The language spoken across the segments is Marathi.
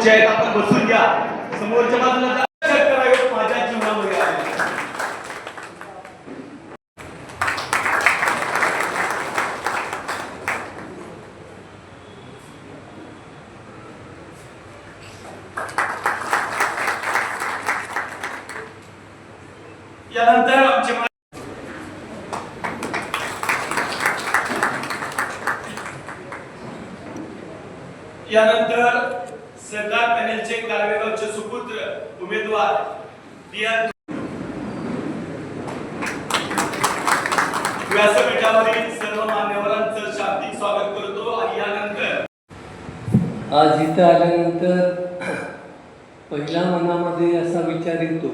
खुर्च्या आहेत, आपण बसून घ्या. समोरच्या बाजूला करावे माझ्या जीवनामध्ये आहे. यानंतर आमचे यानंतर सरदार पॅनेलचे गारवेगावचे सुपुत्र उमेदवार व्यासपीठावरील सर्व मान्यवरांचं शाब्दिक स्वागत करतो. आणि यानंतर आज इथं आल्यानंतर पहिला मनामध्ये असा विचार येतो,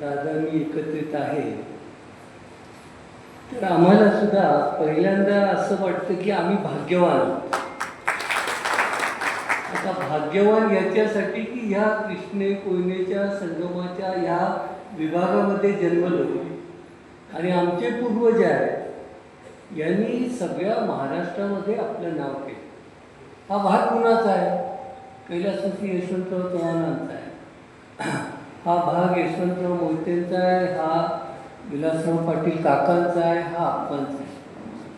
दादा मी एकत्रित आहे, तर आम्हाला सुद्धा पहिल्यांदा असं वाटतं की आम्ही भाग्यवान आहोत. आता भाग्यवान याच्यासाठी की ह्या कृष्णे कोयनेच्या संगमाच्या ह्या विभागामध्ये जन्मलो आणि आमचे पूर्वज आहेत यांनी सगळ्या महाराष्ट्रामध्ये आपलं नाव केलं. हा भाग कुणाचा आहे? कैलासवासी यशवंतराव चव्हाणांचा आहे. हा भाग यशवंतराव मोहितेंचा आहे, हा विलासराव पाटील काकांचा आहे, हा आप्पांचा आहे.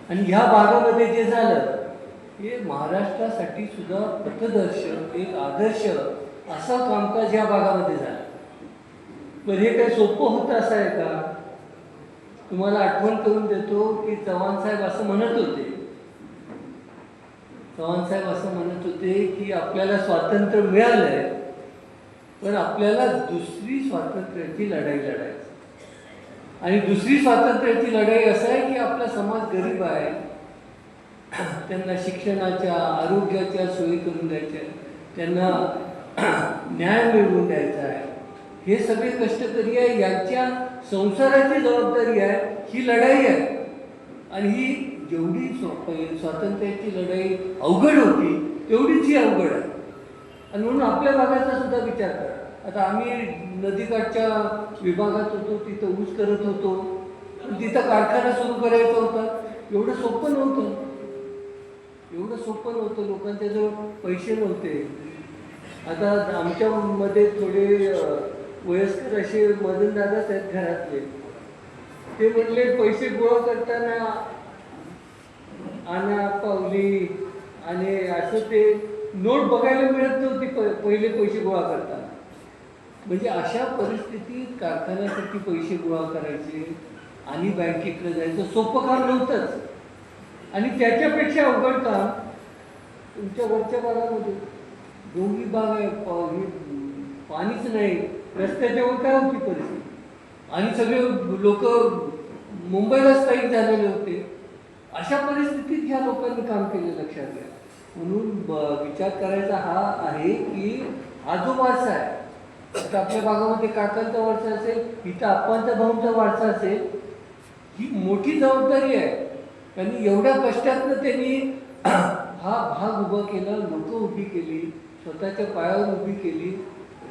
आणि ह्या भागामध्ये जे झालं हे महाराष्ट्रासाठी सुद्धा पथदर्शक एक आदर्श असा कामकाज या भागामध्ये झालं. पण हे काही सोपं होतं असं आहे का? तुम्हाला आठवण करून देतो की चव्हाणसाहेब असं म्हणत होते, चव्हाणसाहेब असं म्हणत होते की आपल्याला स्वातंत्र्य मिळालंय पण आपल्याला दुसरी स्वातंत्र्याची लढाई लढायची. आणि दुसरी स्वातंत्र्याची लढाई असं आहे की आपला समाज गरीब आहे, त्यांना शिक्षणाच्या आरोग्याच्या सोयी करून द्यायच्या, त्यांना न्याय मिळवून द्यायचा आहे. हे सगळे कष्टकरी आहे, यांच्या संसाराची जबाबदारी आहे, ही लढाई आहे. आणि ही जेवढी स्वातंत्र्याची लढाई अवघड होती तेवढीच ही अवघड आहे. आणि म्हणून आपल्या भागाचा सुद्धा विचार करा. आता आम्ही नदीकाठच्या विभागात होतो, तिथं ऊस करत होतो, पण तिथं कारखाना सुरू करायचा होता. एवढं सोपं नव्हतं, एवढं सोपं नव्हतं. लोकांच्याजवळ पैसे नव्हते. आता आमच्यामध्ये थोडे वयस्कर असे मदनदादाच आहेत घरातले, ते म्हटले पैसे गोळा करताना आणा पावली आणि असं ते नोट बघायला मिळत नव्हती पहिले पैसे गोळा करताना. म्हणजे अशा परिस्थितीत कारखान्यासाठी पैसे गोळा करायचे आणि बँकेकडे जायचं सोपं काम नव्हतंच. आणि त्याच्यापेक्षा अवघड काम तुमच्या वरच्या भागामध्ये डोंगरी भाग आहे, पाणीच नाही, रस्त्याच्यावर काय होती परिस्थिती. आणि सगळे लोक मुंबईला स्थायिक झालेले होते. अशा परिस्थितीत ह्या लोकांनी काम केलं, लक्षात घ्या. म्हणून विचार करायचा हा आहे की हा जो वारसा आहे, आता आपल्या भागामध्ये काकांचा वारसा असेल, इथं आप्पांचा भाऊंचा वारसा असेल, ही मोठी जबाबदारी आहे. त्यांनी एवढ्या कष्टातनं त्यांनी हा भाग उभा केला, लोकं उभी केली, स्वतःच्या पायावर उभी केली,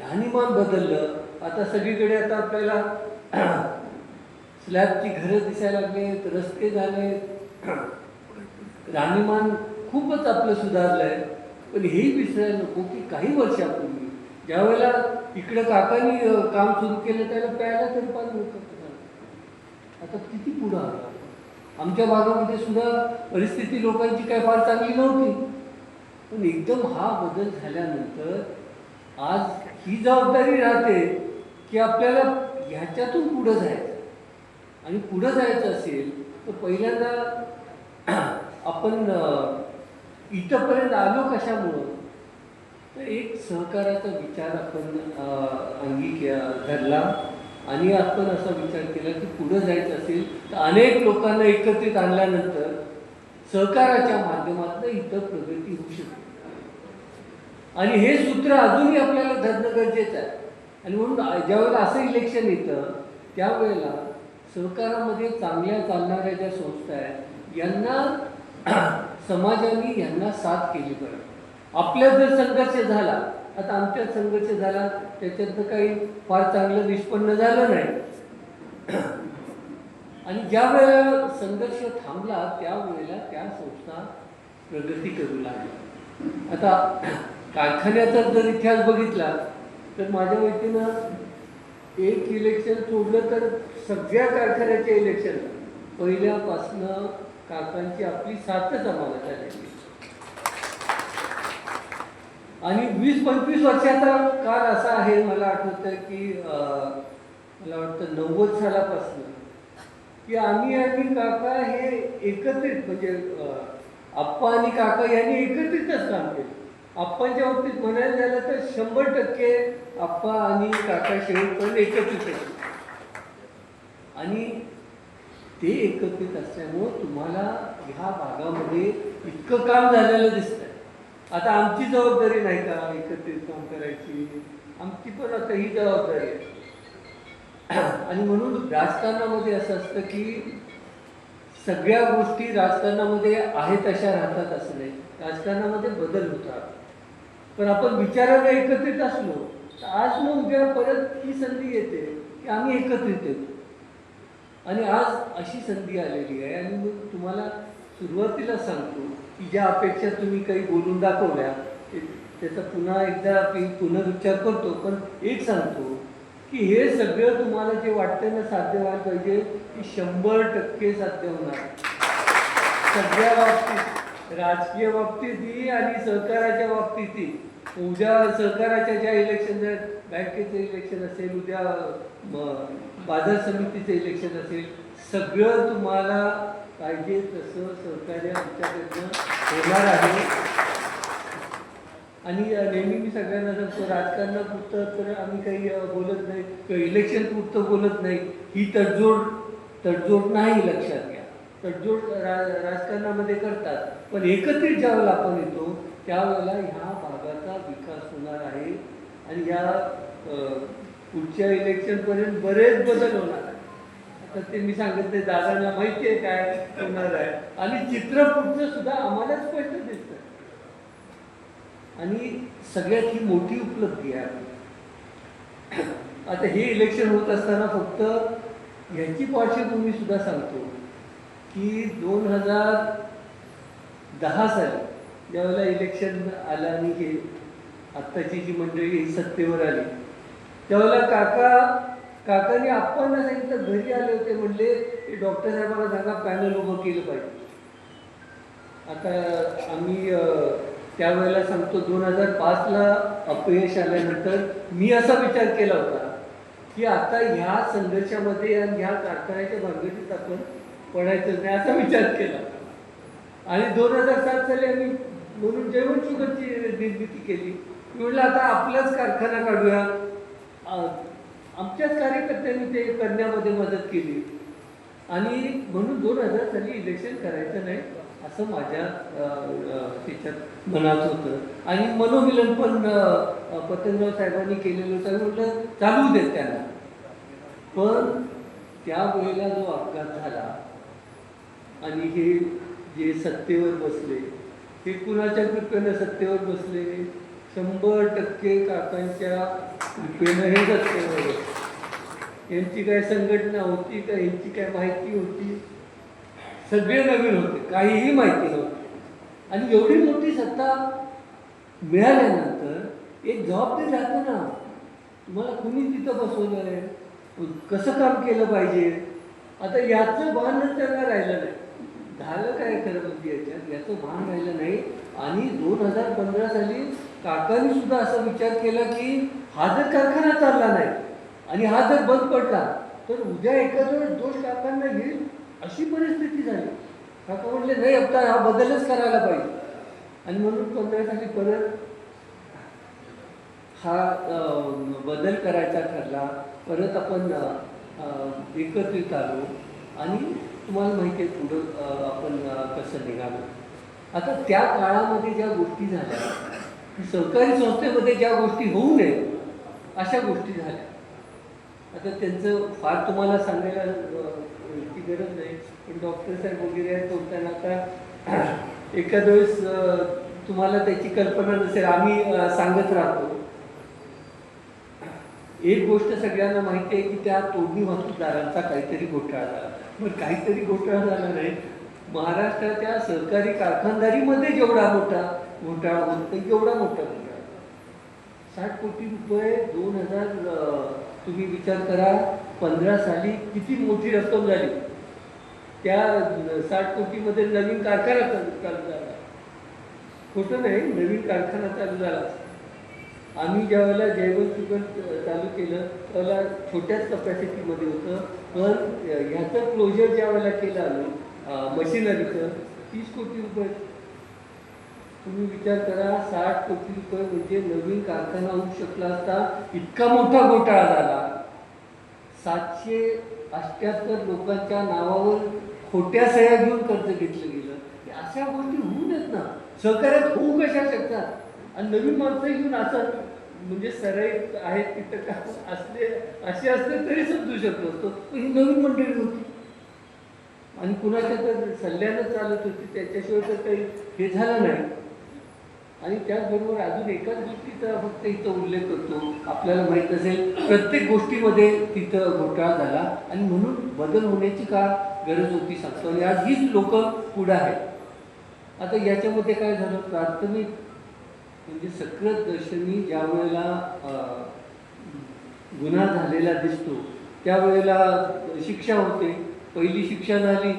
राहणीमान बदललं. आता सगळीकडे आता आपल्याला स्लॅबची घरं दिसायला लागलेत, रस्ते झाले, राहणीमान खूपच आपलं सुधारलं आहे. पण हेही विसरायला नको की काही वर्षापूर्वी ज्या वेळेला इकडं काकांनी काम सुरू केलं त्याला प्यायला तरी पाणी नव्हतं. आता किती पुढं आलं. आमच्या भागामध्ये सुद्धा परिस्थिती लोकांची काय फार चांगली नव्हती. पण एकदम हा बदल झाल्यानंतर आज ही जबाबदारी राहते की आपल्याला ह्याच्यातून पुढं जायचं. आणि पुढं जायचं असेल तर पहिल्यांदा आपण इथंपर्यंत आलो कशामुळं, तर एक सहकाराचा विचार आपण धरला आणि आपण असा विचार केला की पुढं जायचं असेल तर अनेक लोकांना एकत्रित आणल्यानंतर सहकाराच्या माध्यमातून इथं प्रगती होऊ शकते. आणि हे सूत्र अजूनही आपल्याला धरणं गरजेचं आहे. आणि म्हणून ज्यावेळेला असं इलेक्शन येतं त्यावेळेला सहकारामध्ये चांगल्या चालणाऱ्या ज्या संस्था आहेत यांना समाजाने यांना साथ केली पाहिजे. आपल्या जर संघर्ष झाला, आता आमच्यात संघर्ष झाला, त्याच्यातनं काही फार चांगलं निष्पन्न झालं नाही. आणि ज्या वेळेला संघर्ष थांबला त्यावेळेला त्या संस्था प्रगती करू लागल्या. आता कारखान्याचा जर इतिहास बघितला तर माझ्या वतीनं एक इलेक्शन सोडलं तर सगळ्या कारखान्याच्या इलेक्शन पहिल्यापासनं काकांची आपली साथच आम्हाला झालेली. आणि 20-25 वर्षाचा काळ असा आहे, मला आठवतं की मला वाटतं 90 सालापासून की आम्ही आणि काका हे एकत्रित म्हणजे आप्पा आणि काका यांनी एकत्रितच काम केलं. आप्पांच्या बाबतीत म्हणायला झालं तर 100% आप्पा आणि काका शेवटपर्यंत एकत्रित होते. आणि ते एकत्रित असल्यामुळं तुम्हाला ह्या भागामध्ये इतकं काम झालेलं दिसतंय. आता आमची जबाबदारी नाही का एकत्रित काम करायची, आमची पण आता ही जबाबदारी आहे. आणि म्हणून राजकारणामध्ये असं असतं की सगळ्या गोष्टी राजकारणामध्ये आहेत तशा राहतात असं नाही. राजकारणामध्ये बदल होतात. पण आपण विचारायला एकत्रित असलो तर आज न उद्या परत ही संधी येते की आम्ही एकत्रित येतो. आणि आज अशी संधी आलेली आहे. आणि मग तुम्हाला सुरुवातीला सांगतो की ज्या अपेक्षा तुम्ही काही बोलून दाखवल्या त्याचा पुन्हा एकदा पुनरुच्चार करतो. पण एक सांगतो की हे सगळं तुम्हाला जे वाटतं ना साध्य व्हायला पाहिजे की 100% साध्य होणार. सगळ्या बाबतीत, राजकीय बाबतीतही आणि सहकाराच्या बाबतीतही. उद्या सहकाराच्या ज्या इलेक्शन, बँकेचं इलेक्शन असेल, उद्या बाजार समितीचं इलेक्शन असेल, सगळं तुम्हाला पाहिजे तसं सहकार्य आमच्याकडनं होणार आहे. आणि नेहमी मी सगळ्यांना सांगतो राजकारणापुरतं तर आम्ही काही बोलत नाही किंवा इलेक्शन पुरतं बोलत नाही. ही तडजोड नाही, लक्षात घ्या. तडजोड राजकारणामध्ये करतात, पण एकत्रित ज्यावेळेला आपण येतो त्यावेळेला ह्या भागाचा विकास होणार आहे. आणि ह्या पुढच्या इलेक्शनपर्यंत बरेच बदल होणार आहे. आता ते मी सांगत नाही, दादांना माहिती आहे काय होणार आहे. आणि चित्र पुढचं सुद्धा आम्हाला स्पष्ट दिसतं. आणि सगळ्यात ही मोठी उपलब्धी आहे. आता हे इलेक्शन होत असताना फक्त ह्याची पार्श्वभूमी सुद्धा सांगतो की 2010 साली ज्यावेळेला इलेक्शन आलं आणि हे आत्ताची जी मंडळी सत्तेवर आली त्यावेळेला काकांनी आप्पांना सांगितलं, घरी आले होते, म्हणले डॉक्टर साहेबांना सांगा पॅनल उभं केलं पाहिजे. आता आम्ही त्यावेळेला सांगतो 2005ला अपयश आल्यानंतर मी असा विचार केला होता की आता ह्या संघर्षामध्ये आणि ह्या कारखान्याच्या भानगडीत आपण पडायचं नाही असा विचार केला. आणि 2007 साली आम्ही म्हणून जेवण शुगरची निर्मिती केली. म्हटलं आता आपलाच कारखाना काढूया. आमच्याच कार्यकर्त्यांनी ते करण्यामध्ये मदत केली. आणि म्हणून 2000 साली इलेक्शन करायचं नाही असं माझ्या त्याच्यात मनात होतं. आणि मनोमिलन पण पतंगराव साहेबांनी केलेलं होतं. म्हटलं चालू देत त्यांना. पण त्यावेळेला जो अपघात झाला आणि हे जे सत्तेवर बसले हे कुणाच्या कृपेनं सत्तेवर बसले, 100% काकांच्या कृपेनं हे सत्तेवर बसले. यांची काय संघटना होती का, यांची काय माहिती होती, सगळे नवीन होते, काहीही माहिती नव्हती. आणि एवढी मोठी सत्ता मिळाल्यानंतर एक जबाबदारी राहते ना, तुम्हाला कुणी तिथं बसवलं आहे, कसं काम केलं पाहिजे. आता याचं भान त्यांना राहिलं नाही. झालं काय खरं म्हणजे याचं भान राहिलं नाही. आणि 2015 साली काकांनी सुद्धा असा विचार केला की हा जर कारखाना चालला नाही आणि हा जर बंद पडला तर उद्या एखाद्या वेळेस दोष काकांना येईल अशी परिस्थिती झाली. काका म्हटले नाही, आता हा बदलच करायला पाहिजे. आणि म्हणून 15 साली परत हा बदल करायचा ठरला. परत आपण एकत्रित आलो आणि तुम्हाला माहिती आहे पुढं आपण कसं निघालो. आता त्या काळामध्ये ज्या गोष्टी झाल्या, सहकारी संस्थेमध्ये ज्या गोष्टी होऊ नये अशा गोष्टी झाल्या. आता त्यांचं फार तुम्हाला सांगायला ची गरज नाही, पण डॉक्टर साहेब वगैरे आहेत बोलताना आता एखाद्या वेळेस तुम्हाला त्याची कल्पना नसेल, आम्ही सांगत राहतो. एक गोष्ट सगळ्यांना माहिती आहे की त्या तोडणी वाहतूकदारांचा काहीतरी घोटाळा झाला. पण काहीतरी घोटाळा झाला नाही, महाराष्ट्राच्या सहकारी कारखानदारीमध्ये जेवढा मोठा घोटाळा होतो एवढा मोठा घोटाळा. 60 कोटी रुपये 2000 तुम्ही विचार करा 15 साली किती मोठी रक्कम झाली. त्या 60 कोटीमध्ये नवीन कारखाना चालू झाला. खोटं नाही, नवीन कारखाना चालू झाला. आम्ही ज्यावेळेला जैवत शुगर चालू केलं त्यावेळेला छोट्याच कपॅसिटीमध्ये होतं, पण ह्याचं क्लोजर ज्या वेळेला केलं आम्ही मशिनरीचं 30 कोटी रुपये. तुम्ही विचार करा 60 कोटी रुपये म्हणजे नवीन कारखाना होऊ शकला असता. इतका मोठा घोटाळा झाला. 778 लोकांच्या नावावर खोट्या सह्या घेऊन कर्ज घेतलं गेलं. अशा गोष्टी होऊ देत ना. सहकार्यात होऊ कशा शकतात. आणि नवीन माणसं घेऊन असं म्हणजे सराईत आहेत तिथं का असले असे असते तरी समजू शकलो असतो. पण ही नवीन मंडळी होती आणि कुणाच्या तर सल्ल्यानं चालत होती, त्याच्याशिवाय तर काही हे झालं नाही. आणि त्याचबरोबर अजून एकाच गोष्टीचा फक्त इथं उल्लेख करतो. आपल्याला माहीत असेल प्रत्येक गोष्टीमध्ये तिथं घोटाळा झाला आणि म्हणून बदल होण्याची का गरज होती सांगतो. आणि आज हीच लोक पुढं आहेत. आता याच्यामध्ये काय झालं, प्राथमिक म्हणजे सकृतदर्शनी ज्या वेळेला गुन्हा झालेला दिसतो त्यावेळेला शिक्षा होते. पहिली शिक्षा झाली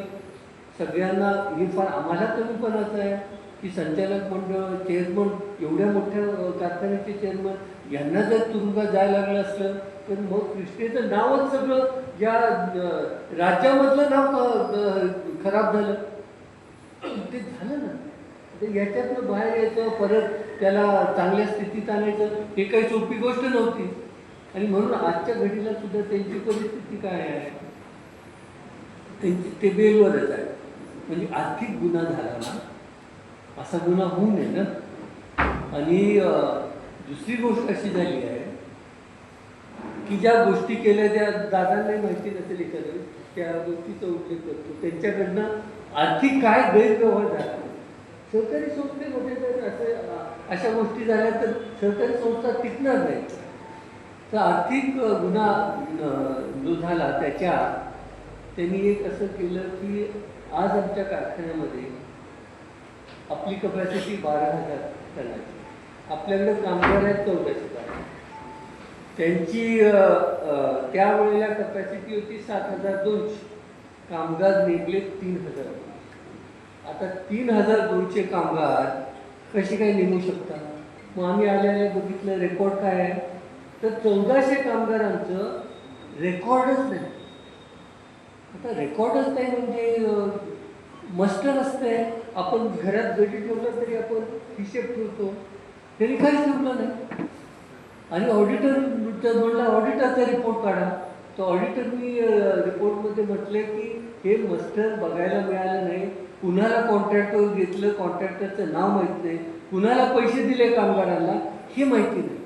सगळ्यांना. हे फार आम्हाला कमीपणाचं आहे की संचालक मंडळ चेअरमन एवढ्या मोठ्या कारखान्याचे चेअरमन यांना जर तुरुंगात जायला लागलं असलं तर मग कृष्णेचं नावच सगळं या राज्यामधलं नाव खराब झालं. ते झालं ना. तर याच्यातनं बाहेर यायचं, परत त्याला चांगल्या स्थितीत आणायचं हे काही सोपी गोष्ट नव्हती. आणि म्हणून आजच्या घडीला सुद्धा त्यांची परिस्थिती काय आहे, त्यांची ते बेलवरच आहे. म्हणजे आर्थिक गुन्हा झाला ना, असा गुन्हा होऊ नये ना. आणि दुसरी गोष्ट अशी झाली आहे की ज्या गोष्टी केल्या त्या दादांनाही माहिती नसेल एखाद्या त्या गोष्टीचा उल्लेख करतो. त्यांच्याकडनं आर्थिक काय गैरव्यवहार झाला. सहकारी संस्थेमध्ये जर असं अशा गोष्टी झाल्या तर सहकारी संस्था टिकणार नाही. तर आर्थिक गुन्हा जो झाला त्याच्यात त्यांनी एक असं केलं की आज आमच्या कारखान्यामध्ये आपली कपॅसिटी 12,000 टनाची. आपल्याकडे कामगार आहेत 1400. त्यांची त्यावेळेला कपॅसिटी होती 7,200. कामगार नेमले 3,000. आता 3,200 कामगार कसे काय नेमू शकतात. मग आम्ही आल्याला बघितलं रेकॉर्ड काय आहे तर 1400 कामगारांचं रेकॉर्डच नाही. आता रेकॉर्डच नाही म्हणजे मस्टर असते. आपण घरात गडी ठेवलं तरी आपण हिशेब ठेवतो, तरी काहीच ठेवलं नाही. आणि ऑडिटर म्हणला ऑडिटरचा रिपोर्ट काढा. तर ऑडिटरनी रिपोर्टमध्ये म्हटलं की हे मस्टर बघायला मिळालं नाही. कुणाला कॉन्ट्रॅक्टवर घेतलं, कॉन्ट्रॅक्टरचं नाव माहीत नाही, कुणाला पैसे दिले कामगारांना हे माहिती नाही.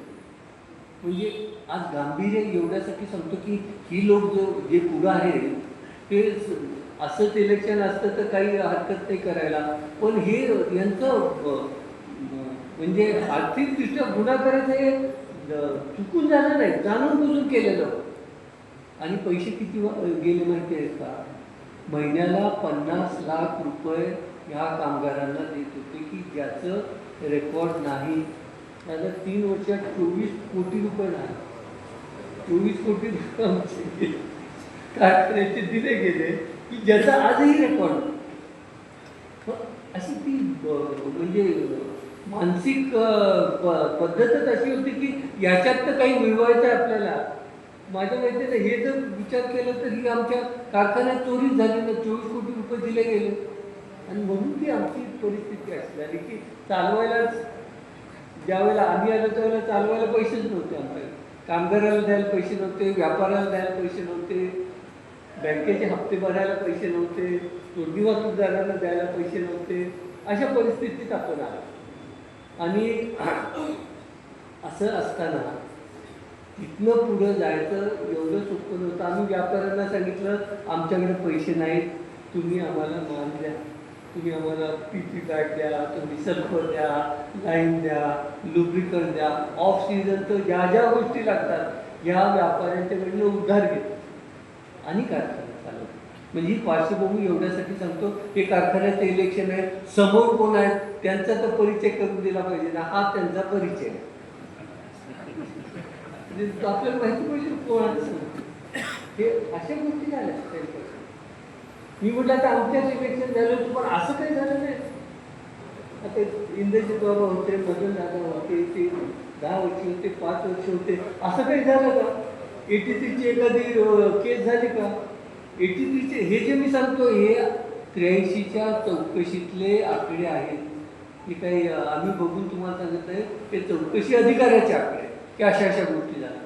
म्हणजे आज गांभीर्य एवढ्यासाठी सांगतो की ही लोक जे पुढं आहे ते असंच इलेक्शन असतं तर काही हरकत नाही करायला. पण हे यांचं म्हणजे आर्थिकदृष्ट्या गुन्हा करायचं हे चुकून झालं नाही, जाणून बुजून केलेलं. आणि पैसे किती गेले माहिती आहेत का. महिन्याला 50 लाख रुपये ह्या कामगारांना देत होते की ज्याचं रेकॉर्ड नाही. त्याला 3 वर्षात 24 कोटी रुपये नाही. 24 कोटी रुपये आमचे कारखान्याचे दिले गेले की ज्याचा आजही रेकॉर्ड. अशी ती म्हणजे मानसिक पद्धतच अशी होती की याच्यात तर काही मिळवायचं आहे आपल्याला. माझ्या माहितीने हे जर विचार केला तर ही आमच्या कारखान्यात चोरीच झाली ना. 24 कोटी रुपये दिले गेले. आणि म्हणून ती आमची परिस्थिती अशी झाली की चालवायलाच ज्यावेळेला आम्ही आलो त्यावेळेला चालवायला पैसेच नव्हते आमच्याकडे. कामगाराला द्यायला पैसे नव्हते, व्यापाराला द्यायला पैसे नव्हते, बँकेचे हप्ते भरायला पैसे नव्हते, तोडणी वाहतूकदारांना द्यायला पैसे नव्हते. अशा परिस्थितीत आपण आलो. आणि असं असताना इथनं पुढं जायचं एवढं सोपं नव्हतं. आम्ही व्यापाऱ्यांना सांगितलं आमच्याकडे पैसे नाहीत, तुम्ही आम्हाला माल द्या, तुम्ही आम्हाला PP बॅग द्या, तुम्ही सल्फर द्या, लाईन द्या, लुब्रिकंट द्या. ऑफ सीझन तर ज्या ज्या गोष्टी लागतात ह्या व्यापाऱ्यांच्याकडनं उधार घेतो आणि कारखाना चालवतो. म्हणजे ही पार्श्वभूमी एवढ्यासाठी सांगतो. हे कारखान्याचं इलेक्शन आहे, समोर कोण आहेत त्यांचा तर परिचय करून दिला पाहिजे ना. हा त्यांचा परिचय आहे. म्हणजे आपल्याला माहिती पाहिजे कोणाचं सांगतो हे अशा गोष्टी झाल्या त्यांच्याकडे. मी म्हटलं आता आमच्याच इलेक्शन झालं होतं पण असं काही झालं नाही. आता इंद्रजित बाबा होते, मदन दादा होते, ते 10 वर्ष होते, 5 वर्ष होते, असं काही झालं का? 83ची एखादी केस झाली का? 83चे हे जे मी सांगतो हे 83च्या चौकशीतले आकडे आहेत. हे काही आम्ही बघून तुम्हाला सांगत आहे ते चौकशी अधिकाऱ्याचे आकडे की अशा अशा गोष्टी झाल्या.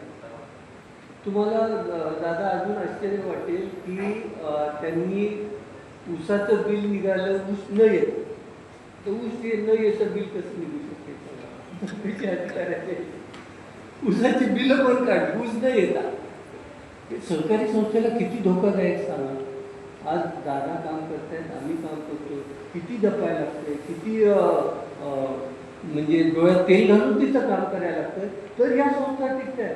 तुम्हाला दादा अजून आश्चर्य वाटेल की त्यांनी ऊसाचं बिल निघालं, ऊस न येत, तर ऊस न येतं बिल कसं निघू शकते? अधिकाऱ्याचे ऊसाची बिलं पण काढली, ऊस न येता. सहकारी संस्थेला किती धोकादायक सांगा. आज दादा काम करतायत, आम्ही काम करतो, किती जपायला लागतंय, किती म्हणजे डोळ्यात तेल घालून तिथं काम करायला लागतं, तर ह्या संस्था टिकतात.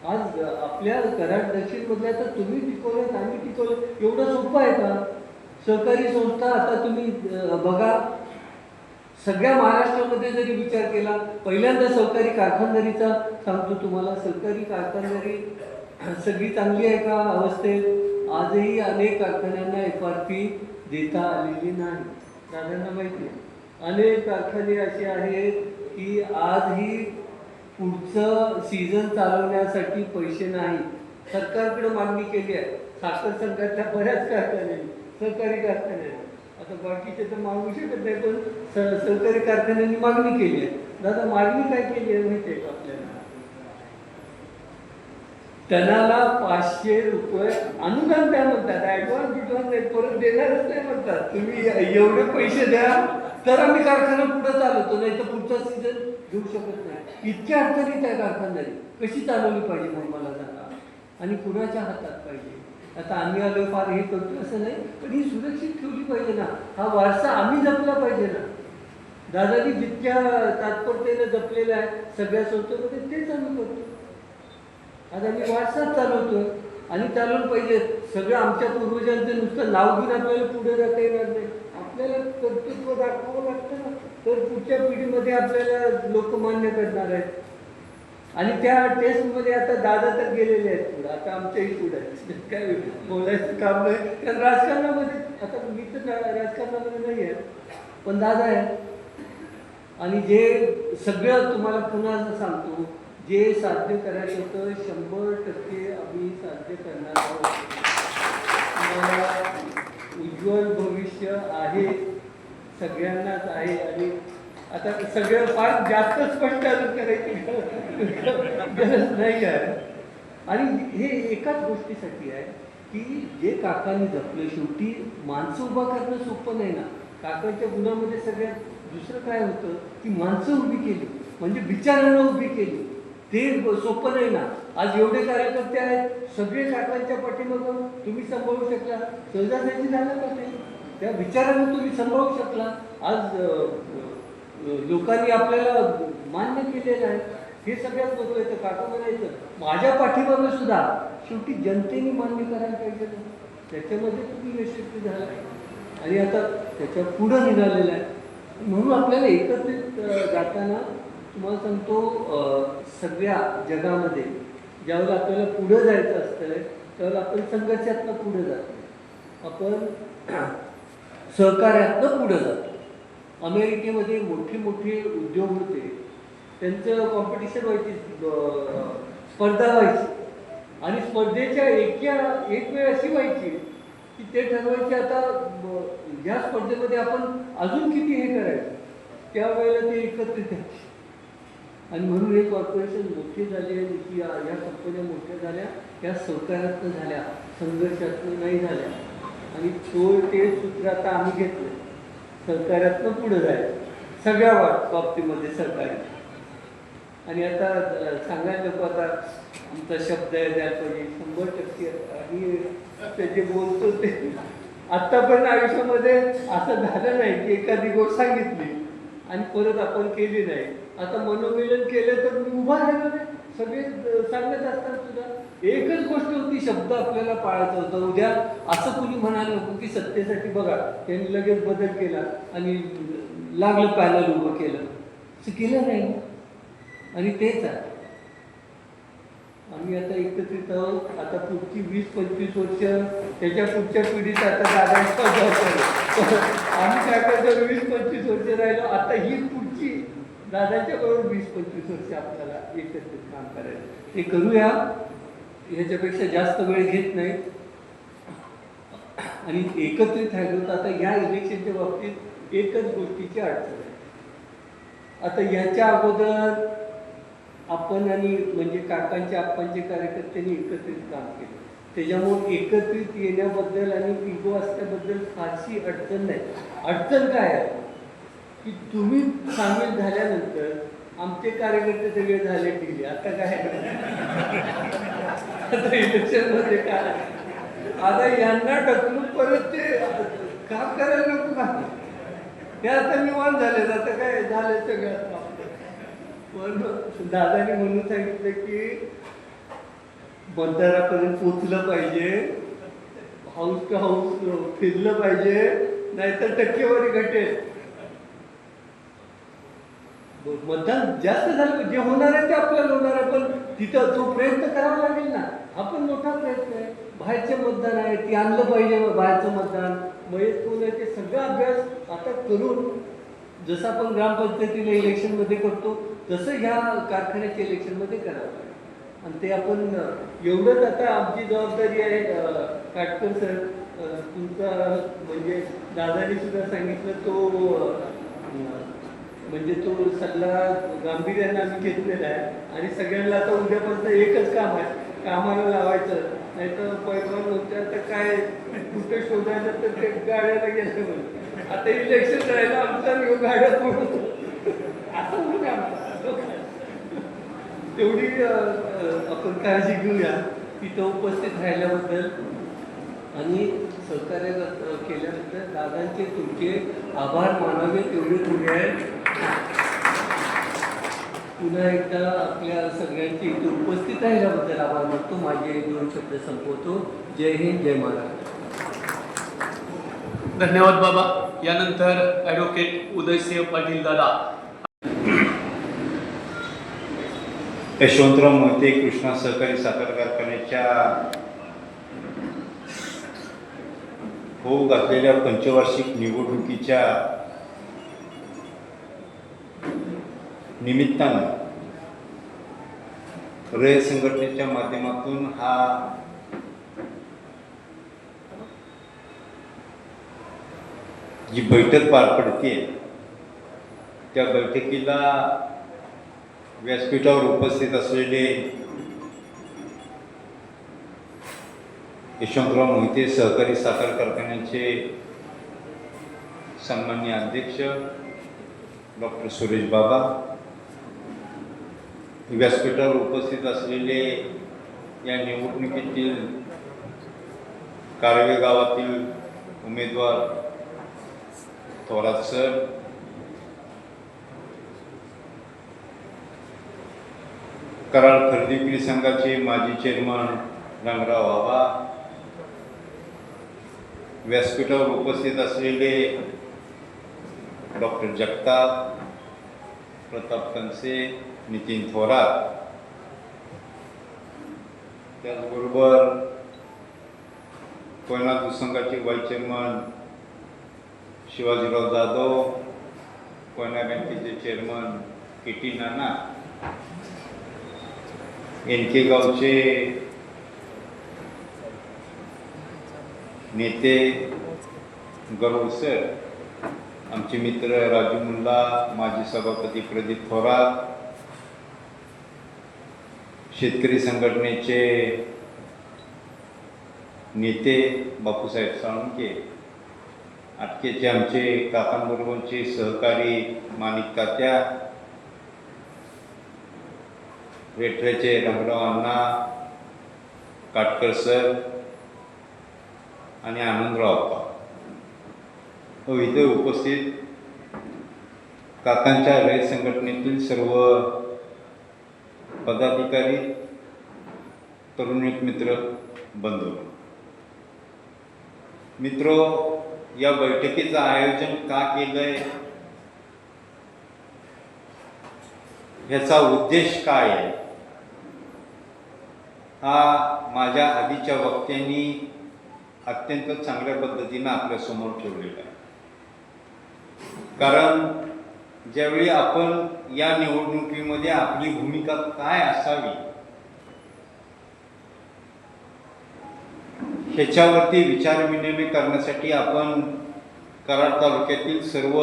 आज आपल्या कराड दक्षिणमधल्या तर तुम्ही टिकवलं, आम्ही टिकवलं, एवढं सोपं आहे का? सहकारी संस्था आता तुम्ही बघा, सगळ्या महाराष्ट्रामध्ये जरी विचार केला, पहिल्यांदा सहकारी कारखानदारीचा सांगतो तुम्हाला. सहकारी कारखानदारी सगळी चांगली आहे का अवस्थेत? आजही अनेक कारखान्यांना FRP देता आलेली नाही. दादांना माहिती आहे, अनेक कारखाने असे आहेत की आजही पुढचं सीझन चालवण्यासाठी पैसे नाही. सरकारकडे मागणी केली आहे, साखर संघातल्या बऱ्याच कारखान्यांनी, सहकारी कारखान्यांनी. आता बाकीचे तर मागू शकत नाही, पण सहकारी कारखान्यांनी मागणी केली आहे. दादा मागणी काय केली आहे माहिती आहे का आपल्याला? टनाला 500 रुपये अनुदान द्या म्हणतात. ॲडव्हान्स बिडव्हान्स नाही, परत देणारच नाही म्हणतात. तुम्ही एवढे पैसे द्या तर आम्ही कारखाना पुढे चालवतो, नाही तर पुढचा सीझन घेऊ शकत नाही. इतक्या अडचणीत आहे कारखानदारी. कशी चालवली पाहिजे मग मला सांगा, आणि कुणाच्या हातात पाहिजे? आता आम्ही आलो फार हे करतो असं नाही, पण ही सुरक्षित ठेवली पाहिजे ना. हा वारसा आम्ही जपला पाहिजे ना. दादानी जितक्या तात्परतेने जपलेला आहे सगळ्या संस्थेमध्ये, तेच आम्ही करतो. आज आम्ही वारसाच चालवतोय आणि चालवलं पाहिजे. सगळं आमच्या पूर्वजांचं नुसतं नाव घेऊन आपल्याला पुढे जाता येणार नाही. आपल्याला कर्तृत्व दाखवावं लागतं ना, तर पुढच्या पिढीमध्ये आपल्याला लोक मान्य करणार आहेत. आणि त्या टेस्टमध्ये आता दादा तर गेलेले आहेत पुढे, आता आमच्याही पुढे आहेत. काय बोलायचं काम नाही, कारण राजकारणामध्ये आता मी तर राजकारणामध्ये नाही आहे, पण दादा आहे. आणि जे सगळं तुम्हाला पुन्हा सांगतो, जे साध्य करायचं होतं 100% आम्ही साध्य करणार आहोत. उज्ज्वल भविष्य आहे, सगळ्यांनाच आहे. आणि आता सगळं फार जास्त स्पष्ट करायची गरज नाही आहे. आणि हे एकाच गोष्टीसाठी आहे की जे काकांनी जपलं, शेवटी माणसं उभा करणं सोपं नाही ना. काकांच्या गुणामध्ये सगळ्यात दुसरं काय होतं की माणसं उभी केली, म्हणजे विचारांना उभी केली. ते सोपं नाही ना. आज एवढे कार्यकर्ते आहेत, सगळे काकांच्या पाठीमागं तुम्ही सांभाळू शकला, सहजासहजी झालं का ते? त्या विचारांना तुम्ही सांभाळू शकला. आज लोकांनी आपल्याला मान्य केलेलं आहे, हे सगळ्यात महत्त्वाचं येतं. काका म्हणायचं माझ्या पाठीमागं सुद्धा शेवटी जनतेने मान्य करायला पाहिजे ना. त्याच्यामध्ये तुम्ही यशस्वी झाला आणि आता त्याच्या पुढं निघालेलं आहे. म्हणून आपल्याला एकत्रित जाताना तुम्हाला सांगतो, सगळ्या जगामध्ये ज्यावेळेला आपल्याला पुढं जायचं असतं त्यावेळेला आपण संघर्षातनं पुढे जातो, आपण सहकार्यातनं पुढे जातो. अमेरिकेमध्ये मोठे मोठे उद्योग होते, त्यांचं कॉम्पिटिशन व्हायची, स्पर्धा व्हायची. आणि स्पर्धेच्या एक वेळ अशी व्हायची की ते ठरवायचे आता ह्या स्पर्धेमध्ये आपण अजून किती हे करायचं, त्यावेळेला ते एकत्रित यायचे. आणि म्हणून हे कॉर्पोरेशन मोठे झाले, या कंपन्या मोठ्या झाल्या, त्या सहकार्यातनं झाल्या, संघर्षातनं नाही झाल्या. आणि ते सूत्र आता आम्ही घेतलं, सहकार्यातनं पुढे जायचं सगळ्या बाबतीमध्ये सहकार्य. आणि आता सांगायला नको, आता आमचा शब्द आहे द्यायला पाहिजे 100%. आणि ते जे बोलतो ते आत्तापर्यंत आयुष्यामध्ये असं झालं नाही की एखादी गोष्ट सांगितली आणि परत आपण केली नाही. आता मनोमिलन केलं तर मी उभा राहिलो नाही, सगळे सांगत असतात सुद्धा. एकच गोष्ट होती, शब्द आपल्याला पाळायचा होता. उद्या असं कुणी म्हणायला नको की सत्तेसाठी बघा त्यांनी लगेच बदल केला आणि लागलं पॅनल उभं केलं, असं केलं नाही. आणि तेच आहे आम्ही आता एकत्रित आहोत. आता पुढची 20-25 वर्ष त्याच्या पुढच्या पिढीत आता दादांचा जबाबदारी. आम्ही काय करतो 20-25 वर्ष राहिलो, आता ही पुढची दादाच्या बरोबर 20-25 वर्ष आपल्याला एकत्रित काम करायचं. ते करूया, ह्याच्यापेक्षा जास्त वेळ घेत नाही. आणि एकत्रित राहिलो तर आता ह्या इलेक्शनच्या बाबतीत एकच गोष्टीची अडचण आहे. आता ह्याच्या अगोदर आपण आणि म्हणजे काकांच्या आप्पांचे कार्यकर्त्यांनी एकत्रित काम केलं, त्याच्यामुळे एकत्रित येण्याबद्दल आणि इगो असल्याबद्दल फारशी अडचण नाही. अडचण काय आहे की तुम्ही सामील झाल्यानंतर आमचे कार्यकर्ते सगळे झाले टिकले. आता काय आता इलेक्शनमध्ये काय आता यांना ढकलून परत ते काम करायला नको का? ते आता निवांत झाले, आता काय झाले सगळं. पण दादाने म्हणून सांगितलं की मतदारापर्यंत पोचलं पाहिजे, हाऊस टू हाऊस फिरलं पाहिजे, नाहीतर टक्केवारी घटेल. मतदान जास्त झालं, जे होणार आहे ते आपल्याला होणार आहे, पण तिथं तो प्रयत्न करावा लागेल ना. हा पण मोठा प्रयत्न आहे. बाहेरचे मतदान आहे, ते आणलं पाहिजे. बाहेरचं मतदान मयत कोण आहे ते सगळा अभ्यास आता करून, जसं आपण ग्रामपंचायतीला इलेक्शनमध्ये करतो तसं ह्या कारखान्याच्या इलेक्शनमध्ये करावं लागेल. आणि ते आपण एवढंच आता आमची जबाबदारी आहे. काटकर सर, तुमचा म्हणजे दादानी सुद्धा सांगितलं, तो म्हणजे तो सल्ला गांभीर्याने आम्ही घेतलेला आहे. आणि सगळ्यांना आता उद्यापर्यंत एकच काम आहे, कामाला लावायचं. नाही तर पैलवान होते आता काय कुठे शोधायचं तर ते गाड्याला गेलं म्हणून. आता इलेक्शन राहिलं आमचा गाड्या पडतो असं म्हणजे आमचा तेवढी आपण काळजी घेऊया. तिथं उपस्थित राहिल्याबद्दल आणि सहकार्य केल्याबद्दल दादांचे तुमचे आभार मानावे तेवढे पुढे आहे. पुन्हा एकदा आपल्या सगळ्यांची इथे उपस्थित राहिल्याबद्दल आभार मानतो. माझे 2 शब्द संपवतो. जय हिंद, जय महाराष्ट्र. धन्यवाद बाबा. यानंतर ॲडव्होकेट उदयसिंह पाटील दादा. यशवंतराव मोहिते कृष्णा सहकारी साखर कारखान्याच्या होऊ घातलेल्या पंचवार्षिक निवडणुकीच्या निमित्तानं रयत संघटनेच्या माध्यमातून हा जी बैठक पार पडते, त्या बैठकीला व्यासपीठावर उपस्थित असलेले यशवंतराव मोहिते सहकारी साखर कारखान्याचे सन्माननीय अध्यक्ष डॉक्टर सुरेश बाबा, व्यासपीठावर उपस्थित असलेले या निवडणुकीतील कारवे गावातील उमेदवार थोरात सर, कराड खरेदी विक्री संघाचे माजी चेअरमन रंगराव बाबा, व्यासपीठावर उपस्थित असलेले डॉक्टर जगताप, प्रताप कनसे, नितीन थोरात, त्याचबरोबर कोयना दूध संघाचे वाईस चेअरमन शिवाजीराव जाधव, कोयना बँकेचे चेअरमन के.टी. नाना, एनके गावचे नेते गरुड सर, आमचे मित्र राजू मुल्ला, माजी सभापती प्रदीप थोरात, शेतकरी संघटनेचे नेते बापूसाहेब साळुंके, अटकेचे आमचे काकांबरोबरचे सहकारी माणिक तात्या, रेठरेचे रंगराव अण्णा, काटकर सर आणि आनंदराव अप्पा, इथे उपस्थित काकांच्या रयत संघटनेतील सर्व पदाधिकारी, तरुण मित्र, बंधू मित्रो, या बैठकीचं आयोजन का केलंय, ह्याचा उद्देश काय आहे, हा माझ्या आधीच्या वक्त्यांनी अत्यंत चांगल्या पद्धतीनं आपल्यासमोर ठेवलेला आहे. कारण ज्यावेळी आपण या निवडणुकीमध्ये आपली भूमिका काय असावी ह्याच्यावरती विचारविनिमय करण्यासाठी आपण कराड तालुक्यातील सर्व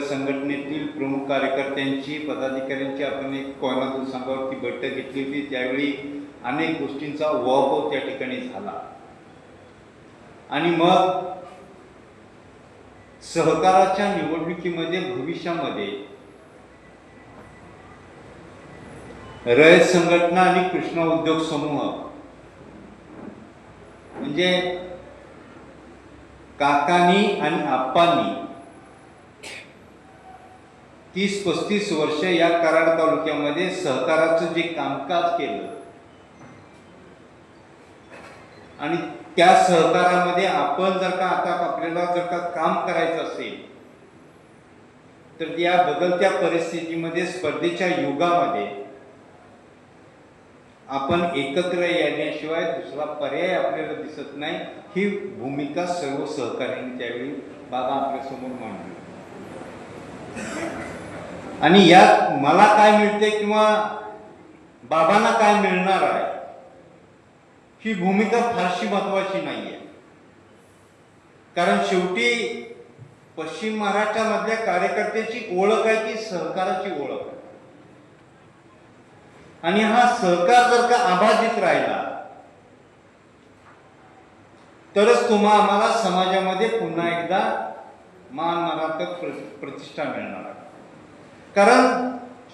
संघटनेतील प्रमुख कार्यकर्त्यांची पदाधिकाऱ्यांची आपण एक कोयना संघावरती बैठक घेतली होती. त्यावेळी अनेक गोष्टींचा उहापोह त्या ठिकाणी झाला आणि मग सहकाराच्या निवडणुकीमध्ये भविष्यामध्ये रयत संघटना आणि कृष्णा उद्योग समूह म्हणजे काकांनी आणि आप्पांनी 30-35 वर्ष या कराड तालुक्यामध्ये सहकाराचं जे कामकाज केलं आणि त्या सहकारामध्ये आपण जर का आता आपल्याला जर का काम करायचं असेल तर या बदलत्या परिस्थितीमध्ये स्पर्धेच्या युगामध्ये आपण एकत्र येण्याशिवाय दुसरा पर्याय आपल्याला दिसत नाही. ही भूमिका सर्व सहकार्यांनी त्यावेळी बाबा आपल्यासमोर मांडली आणि यात मला काय मिळते किंवा बाबांना काय मिळणार आहे ही भूमिका फारशी महत्वाची नाहीये. कारण शेवटी पश्चिम महाराष्ट्रामधल्या कार्यकर्त्याची ओळख आहे ती सहकाराची ओळख आहे आणि हा सहकार जर का अबाधित राहिला तरच आम्हाला समाजामध्ये पुन्हा एकदा मान मराठक प्रतिष्ठा मिळणार आहे. कारण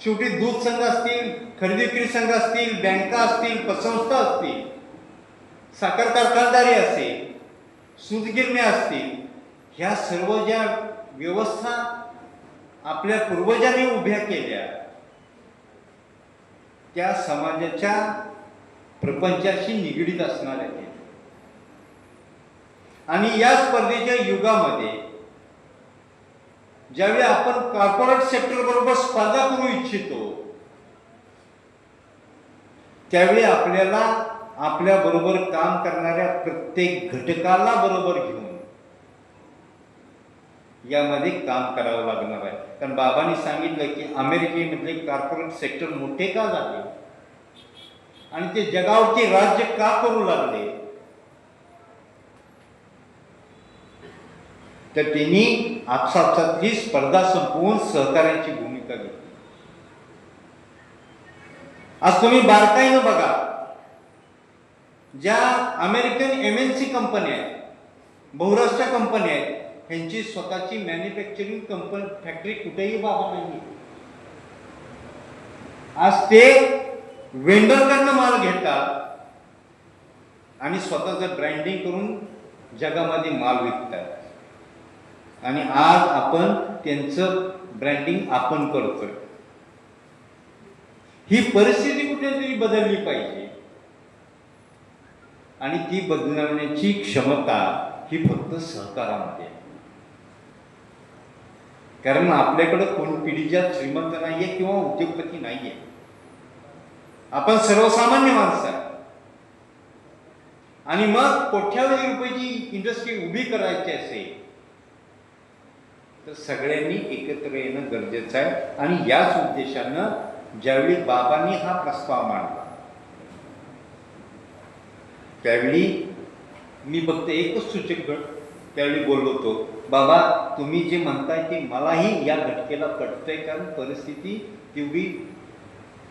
शेवटी दूध संघ असतील, खरेदी विक्री संघ असतील, बँका असतील, पतसंस्था असतील, साखर कारखानदारी असेल, सूतगिरण्या असतील, ह्या सर्व ज्या व्यवस्था आपल्या पूर्वजांनी उभ्या केल्या त्या समाजाच्या प्रपंचाशी निगडीत असणार आहेत आणि या स्पर्धेच्या युगामध्ये ज्यावेळी आपण कॉर्पोरेट सेक्टर बरोबर स्पर्धा करू इच्छितो त्यावेळी आपल्याला आपल्या बरोबर काम करणाऱ्या प्रत्येक घटकाला बरोबर घेऊन यामध्ये काम करावं लागणार आहे. कारण बाबांनी सांगितलं की अमेरिकेमधले कॉर्पोरेट सेक्टर मोठे का झाले आणि ते जगावरती राज्य का करू लागले तर त्यांनी आपसातली स्पर्धा संपवून सहकार्याची भूमिका घेतली. आज तुम्ही बारकाईनं बघा, ज्या अमेरिकन MNC कंपन्या आहेत, बहुराष्ट्रीय कंपन्या आहेत, ह्यांची स्वतःची मॅन्युफॅक्चरिंग कंपनी फॅक्टरी कुठेही बाबा नाही. आज ते वेंडरकडनं माल घेतात आणि स्वतःचं ब्रँडिंग करून जगामध्ये माल विकतात आणि आज आपण त्यांचं ब्रँडिंग आपण करतोय. ही परिस्थिती कुठेतरी बदलली पाहिजे आणि ती बदलवण्याची क्षमता ही फक्त सहकारामध्ये आहे. कारण आपल्याकडे कोण पिढीजात श्रीमंत नाहीये किंवा उद्योगपती नाहीये, आपण सर्वसामान्य माणसं आहे आणि मग कोट्यावधी रुपयाची इंडस्ट्री उभी करायची असेल तर सगळ्यांनी एकत्र येणं गरजेचं आहे. आणि याच उद्देशानं ज्यावेळी बाबांनी हा प्रस्ताव मांडला त्यावेळी मी फक्त एकच सूचक त्यावेळी बोललो होतो, बाबा तुम्ही जे म्हणताय ते मलाही या घटकेला पटतंय. कारण परिस्थिती तेवढी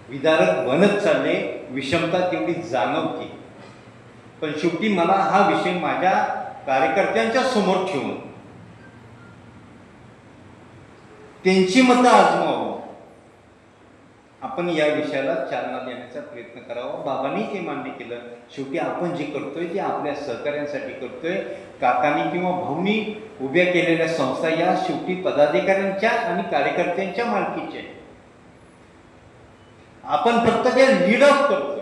विदारक बनत चालले, विषमता तेवढी जाणवते, पण शेवटी मला हा विषय माझ्या कार्यकर्त्यांच्या समोर ठेवून त्यांची मतं आजमावून आपण या विषयाला चालना देण्याचा प्रयत्न करावा. बाबांनी ते मान्य केलं. शेवटी आपण जे करतोय ते आपल्या सहकार्यांसाठी करतोय. काकांनी किंवा भाऊनी उभ्या केलेल्या संस्था या शेवटी पदाधिकाऱ्यांच्या आणि कार्यकर्त्यांच्या मालकीच्या आहेत. आपण फक्त ते लीड ऑफ करतोय.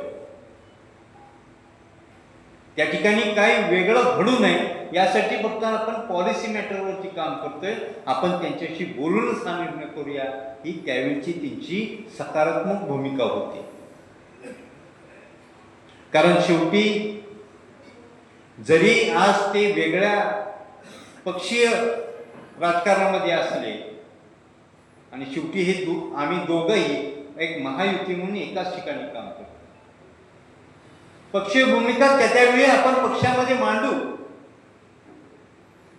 त्या ठिकाणी काही वेगळं घडू नये यासाठी फक्त आपण पॉलिसी मॅटरवरती काम करतोय. आपण त्यांच्याशी बोलूनच हा निर्णय करूया, ही त्यावेळची त्यांची सकारात्मक भूमिका होती. कारण शेवटी जरी आज ते वेगळ्या पक्षीय राजकारणामध्ये असले आणि शेवटी हे आम्ही दोघंही एक महायुती म्हणून एकाच ठिकाणी काम करतो. पक्षीय भूमिका त्यावेळी आपण पक्षामध्ये मांडू,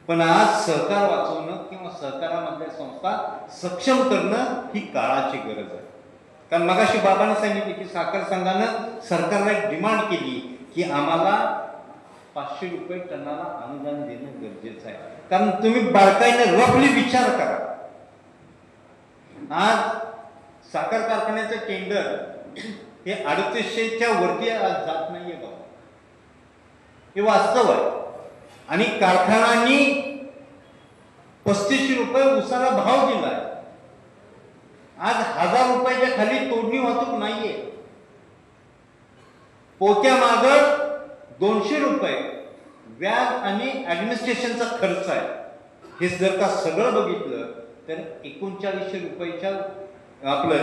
पण आज सहकार वाचवणं किंवा सहकारामधल्या संस्था सक्षम करणं ही काळाची गरज आहे. कारण मगाशी बाबांनी सांगितले की साखर संघानं सरकारला एक डिमांड केली की आम्हाला 500 रुपये टनाला अनुदान देणं गरजेचं आहे. कारण तुम्ही बारकाईने रफली विचार करा, आज साखर कारखान्याचं टेंडर हे 3800च्या वरती आज जात नाहीये बाबा, हे वास्तव आहे. आणि कारखान्यांनी 3500 रुपये उसाला भाव दिलाय. आज 1000 रुपयाच्या खाली तोडणी वाहतूक नाहीये. पोत्यामाग 200 रुपये व्याज आणि ऍडमिनिस्ट्रेशनचा खर्च आहे. हे जर का सगळं बघितलं तर 3900 रुपयाच्या आपलं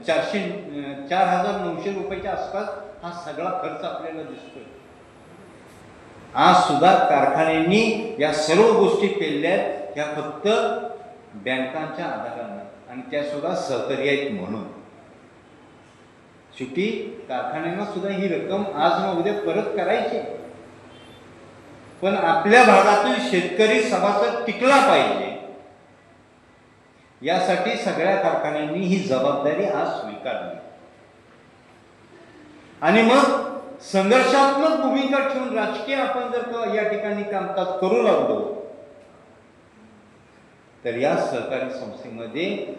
4900 रुपयाच्या आसपास हा सगळा खर्च आपल्याला दिसतोय. आज सुद्धा कारखान्यांनी या सर्व गोष्टी पेलल्यात ह्या फक्त बँकांच्या आधारानं, आणि त्या सुद्धा सहकारी आहेत म्हणून. शेवटी कारखान्यांना सुद्धा ही रक्कम आज न उद्या परत करायची, पण आपल्या भागातील शेतकरी सभासद टिकला पाहिजे यासाठी सगळ्या कारखान्यांनी ही जबाबदारी आज स्वीकारली. आणि मग संघर्षात्मक भूमिका ठेवून राजकीय आपण जर का या ठिकाणी कामकाज करू लागलो तर या सहकारी संस्थेमध्ये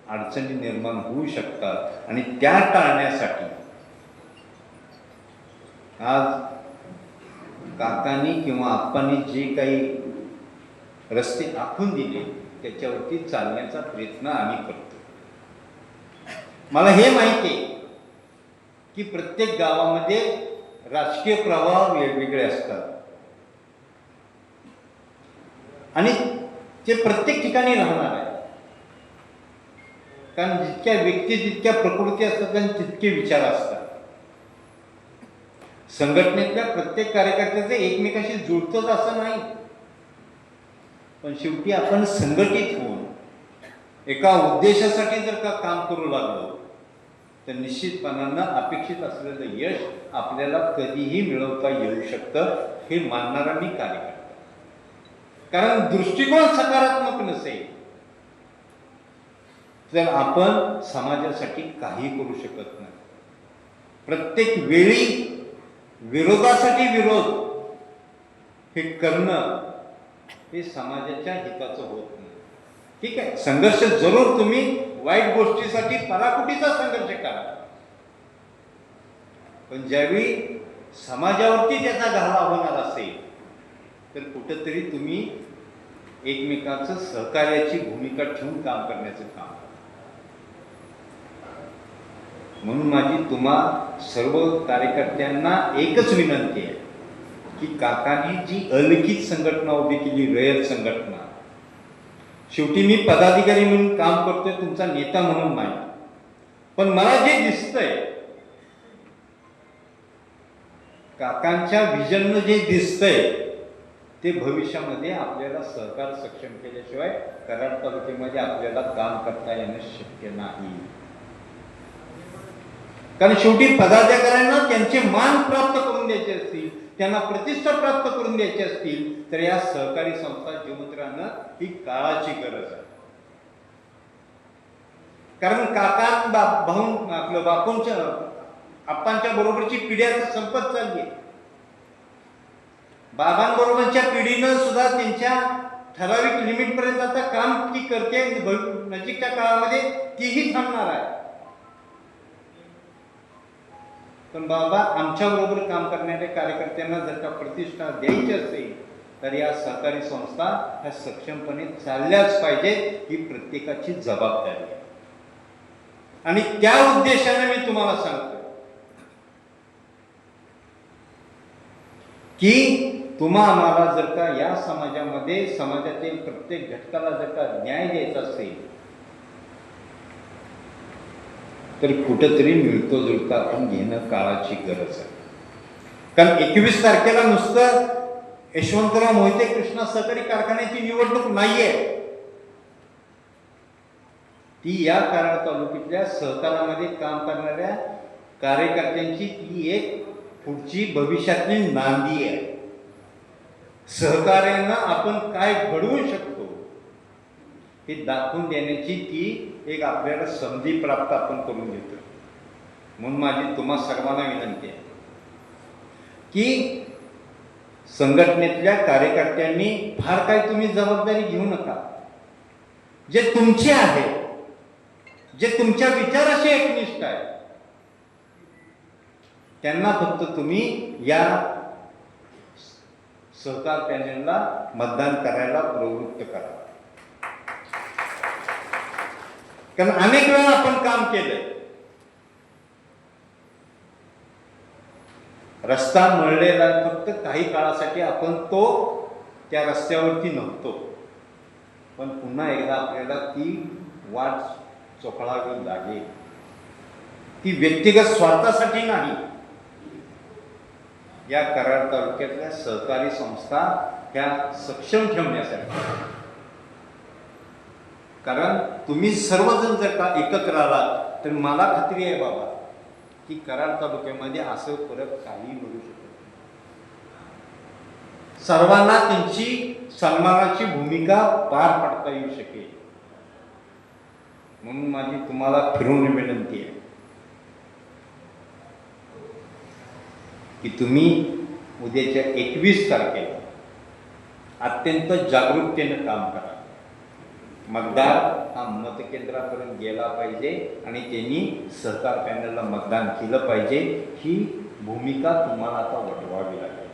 अडचणी निर्माण होऊ शकतात. आणि त्या टाळण्यासाठी आज काकांनी किंवा आप्पांनी जे काही रस्ते आखून दिले त्याच्यावरती चालण्याचा प्रयत्न आम्ही करतो. मला हे माहिती आहे की प्रत्येक गावामध्ये राजकीय प्रवाह वेगवेगळे असतात आणि ते प्रत्येक ठिकाणी राहणार आहे. कारण जितक्या व्यक्ती जितक्या प्रकृती असतात आणि तितके विचार असतात. संघटनेतल्या प्रत्येक कार्यकर्त्याचे एकमेकाशी जुळतच असं नाही, पण शेवटी आपण संघटित होऊन एका उद्देशासाठी जर का काम करू लागलो तर निश्चितपणानं अपेक्षित असलेलं यश आपल्याला कधीही मिळवता येऊ शकतं, हे मानणारा मी कार्यकर्ता. कारण दृष्टिकोन सकारात्मक नसेल तर आपण समाजासाठी काही करू शकत नाही. प्रत्येक वेळी विरोधासाठी विरोध हे करणं हे समाजाच्या हिताचं होत नाही. ठीक आहे, संघर्ष जरूर तुम्ही वाईट गोष्टीसाठी पराकुटीचा संघर्ष करा, पण ज्यावेळी समाजावरती त्याचा घाला होणार असेल तर कुठंतरी तुम्ही एकमेकांचं सहकार्याची भूमिका ठेवून काम करण्याचं काम. म्हणून माझी तुम्हा सर्व कार्यकर्त्यांना एकच विनंती आहे की काकांनी जी अलिखित संघटना उभी केली, रयत संघटना, शेवटी मी पदाधिकारी म्हणून काम करतोय, तुमचा नेता म्हणून नाही, पण मला जे दिसतंय काकांच्या विजननं जे दिसतंय ते भविष्यामध्ये आपल्याला सहकार सक्षम केल्याशिवाय कराड तालुक्यामध्ये आपल्याला काम करता येणं शक्य नाही. कारण शेवटी पदाधिकाऱ्यांना त्यांचे मान प्राप्त करून द्यायचे असतील, त्यांना प्रतिष्ठा प्राप्त करून द्यायची असतील तर या सहकारी संस्था जिवंत राहणं ही काळाची गरज आहे. कारण काका भाऊन आपलं बापूंच्या आप्पांच्या बरोबरची पिढी आता संपत चालली आहे. बाबांबरोबरच्या पिढीनं सुद्धा त्यांच्या ठराविक लिमिट पर्यंत आता काम ती करते, नजीकच्या काळामध्ये तीही थांबणार आहे. पण बाबा आमच्या बरोबर काम करणाऱ्या कार्यकर्त्यांना जर का प्रतिष्ठा द्यायची असेल तर या सहकारी संस्था ह्या सक्षमपणे चालल्याच पाहिजेत, ही प्रत्येकाची जबाबदारी आहे. आणि त्या उद्देशाने मी तुम्हाला सांगतो की तुम्हा आम्हाला जर का या समाजामध्ये समाजातील प्रत्येक घटकाला जर का न्याय द्यायचा असेल तर कुठंतरी मिळतो जुळता आपण घेणं काळाची गरज आहे. कारण 21 तारखेला नुसतं यशवंतराव मोहिते कृष्णा सहकारी कारखान्याची निवडणूक नाहीये, ती या कराड तालुक्यातल्या सहकारामध्ये काम करणाऱ्या कार्यकर्त्यांची ती एक पुढची भविष्यातली नांदी आहे. सहकार्यानं आपण काय घडवू शकतो हे दाखवून देण्याची ती एक आपल्याला संधी प्राप्त आपण करून देतो. म्हणून माझी तुम्हा सर्वांना विनंती आहे की संघटनेतल्या कार्यकर्त्यांनी फार काही तुम्ही जबाबदारी घेऊ नका. जे तुमचे आहे, जे तुमच्या विचाराशी एकनिष्ठ आहे, त्यांना फक्त तुम्ही या सहकार पॅनेलला मतदान करायला प्रवृत्त करा. कारण अनेक वेळा आपण काम केलंय. रस्ता मळलेला फक्त काही काळासाठी आपण त्या रस्त्यावरती नव्हतो, पण पुन्हा एकदा आपल्याला ती वाट चोखळावी लागेल. ती व्यक्तिगत स्वार्थासाठी नाही, या कराड तालुक्यातल्या सहकारी संस्था ह्या सक्षम ठेवण्यासाठी. कारण तुम्ही सर्वजण जर का एकत्र आलात तर मला खात्री आहे बाबा की कराड तालुक्यामध्ये असं परत काही मिळू शकत नाही. सर्वांना त्यांची सन्मानाची भूमिका पार पाडता येऊ शकेल. म्हणून माझी तुम्हाला फिरून विनंती आहे की तुम्ही उद्याच्या 21 तारखेला अत्यंत जागरूकतेनं काम करा. मतदार हा मतकेंद्रापर्यंत गेला पाहिजे आणि त्यांनी सहकार पॅनलला मतदान केलं पाहिजे. ही भूमिका तुम्हाला आता वठवावी लागेल.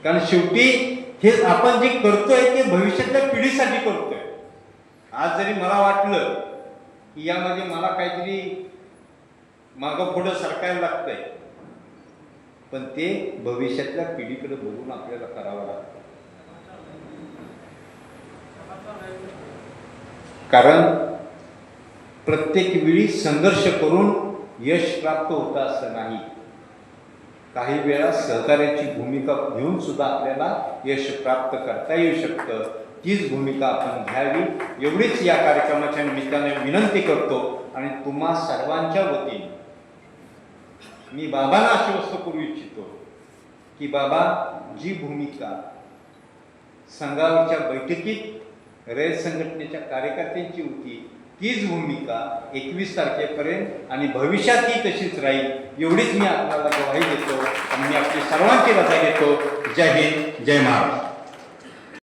कारण शेवटी हे आपण जे करतोय ते भविष्यातल्या पिढीसाठी करतोय. आज जरी मला वाटलं की यामध्ये मला काहीतरी मागं पुढं सरकायला लागतंय, पण ते भविष्यातल्या पिढीकडे बघून आपल्याला करावं लागतं. कारण प्रत्येक वेळी संघर्ष करून यश प्राप्त होतं असं नाही. काही वेळा सहकार्याची भूमिका घेऊन सुद्धा आपल्याला यश प्राप्त करता येऊ शकतं. तीच भूमिका आपण घ्यावी एवढीच या कार्यक्रमाच्या निमित्ताने विनंती करतो. आणि तुम्हा सर्वांच्या वतीने मी बाबांना आश्वस्त करू इच्छितो की बाबा, जी भूमिका संघाच्या बैठकीत रयत संघटनेच्या कार्यकर्त्यांची होती तीच भूमिका 21 तारखेपर्यंत आणि भविष्यातही तशीच राहील एवढीच मी आपल्याला ग्वाही देतो आणि मी आपली सर्वांची रजा घेतो. जय हिंद, जय महाराष्ट्र.